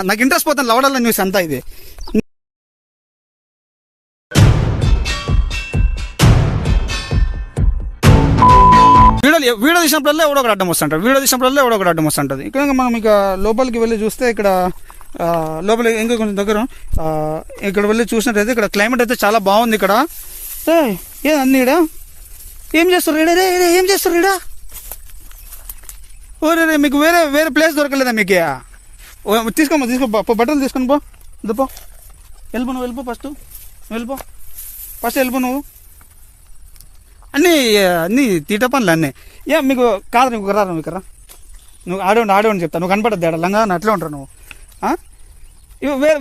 నాకు ఇంట్రెస్ట్ పోతాను లవడాల న్యూస్ అంతా ఇది. వీడియో తీసినప్పుడల్లా ఎవడో ఒకటి అడ్డం వస్తుంటుంది. ఇక్కడ మనం ఇక లోపలికి వెళ్ళి చూస్తే ఇక్కడ లోపల ఇంకా కొంచెం దగ్గర ఇక్కడ వెళ్ళి చూసినట్టయితే ఇక్కడ క్లైమేట్ అయితే చాలా బాగుంది. ఇక్కడ అన్నీ ఇక్కడ ఏం చేస్తారు ఈడ ఓరే మీకు వేరే ప్లేస్ దొరకలేదా మీకు? తీసుకో బట్టలు తీసుకొని పో వెళ్ళిపో ఫస్ట్ వెళ్ళిపో నువ్వు అన్నీ తీట పనులు అన్నీ. మీకు కాదు నువ్వు రారా మీకు రా నువ్వు ఆడేవాడిని చెప్తా. నువ్వు కనపడద్దు ఆడ లంగా అట్లే ఉంటావు నువ్వు.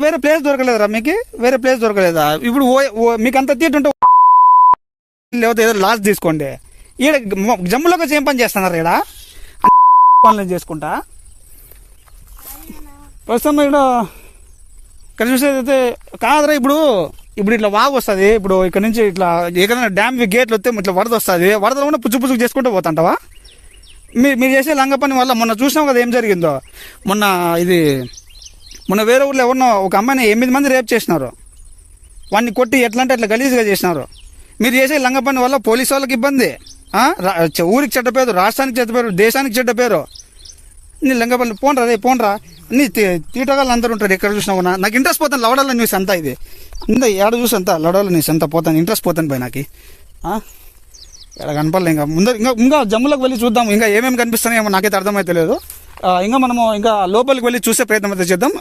వేరే ప్లేస్ దొరకలేదురా మీకు? వేరే ప్లేస్ దొరకలేదా? ఇప్పుడు మీకు అంత తీట ఉంటే లేకపోతే ఏదో లాస్ట్ తీసుకోండి. ఈడ జమ్ములోకి వచ్చి ఏం పని చేస్తున్నారు? ఈడ పనులు చేసుకుంటా ప్రస్తుతం ఇక్కడ చూసేదైతే కాదురా. ఇప్పుడు ఇట్లా వాగు వస్తుంది. ఇప్పుడు ఇక్కడ నుంచి ఇట్లా ఏదైనా డ్యామ్ గేట్లు వస్తే ఇట్లా వరద వస్తుంది. వరదలో కూడా పుచ్చుకు చేసుకుంటూ పోతాంటావా? మీరు చేసే లంగ పని వల్ల మొన్న చూసినాం కదా ఏం జరిగిందో. మొన్న వేరే ఊళ్ళో ఎవరినో ఒక అమ్మాయిని 8 మంది రేప్ చేసినారు. వాడిని కొట్టి ఎట్లా అంటే అట్లా గలీజ్గా చేసినారు. మీరు చేసే లంగ పని వల్ల పోలీసు వాళ్ళకి ఇబ్బంది, ఊరికి చెడ్డ పేరు, రాష్ట్రానికి చెడ్డ పేరు, దేశానికి చెడ్డ పేరు. నీ లంగ పనులు పోండ్రా నీ తీటగాళ్ళు అందరూ ఉంటారు ఎక్కడ చూసినా. నాకు ఇంట్రెస్ట్ పోతాను లవడాల న్యూస్ అంతా ఇది. ఏడ చూసి అంతా లవడాల న్యూస్ అంతా పోతాను ఇంట్రెస్ట్ పోతాను పోయి నాకు ఎక్కడ కనపడలే. ఇంకా జమ్ములోకి వెళ్ళి చూద్దాం ఇంకా ఏమేమి కనిపిస్తున్నాయేమో నాకైతే అర్థమైతే లేదు. మనము ఇంకా లోపలికి వెళ్ళి చూసే ప్రయత్నం అయితే చేద్దాం.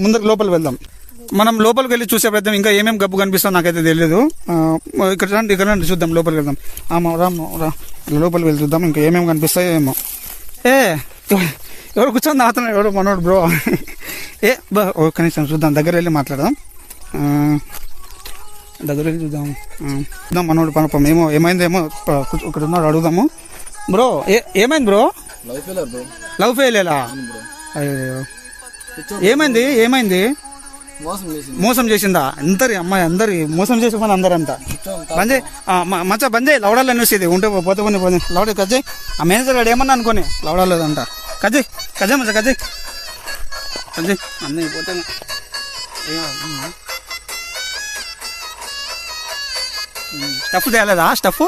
ముందరికి లోపలికి వెళ్దాం. మనం లోపలికి వెళ్ళి చూసే ప్రయత్నం ఇంకా ఏమేమి గబ్బు కనిపిస్తుందో నాకైతే తెలియదు. ఇక్కడ చూద్దాం లోపలికి వెళ్దాం. రా లోపలికి వెళ్ళి చూద్దాం ఇంకా ఏమేమి కనిపిస్తాయో ఏమో. ఎవరు కూర్చొని తాగుతున్నాడు ఎవరు మనోడు బ్రో. ఒక్క నిమిషం చూద్దాం, దగ్గర వెళ్ళి మాట్లాడదాం. దగ్గర వెళ్ళి చూద్దాం మనోడు పనపం ఏమైందేమో ఇక్కడ ఉన్నాడు అడుగుదాము. బ్రో ఏమైంది బ్రో? లవ్ ఫెయిలేలా? అయ్యో ఏమైంది? మోసం చేసిందా? అందరి మోసం చేసే పని అందరంతా బంజయ్ మచ్చా బంజయ్ లవడాలు అనేసి ఉంటే పోతే పోనీ లవడ కజ్జయ్. ఆ మేనేజర్ గారు ఏమన్నా అనుకోని లవడాలేదంట. కజ్జయ్ మచ్చా కజ్జయ్ అన్నీ పోతే స్టఫ్ తేలేదా? స్టఫ్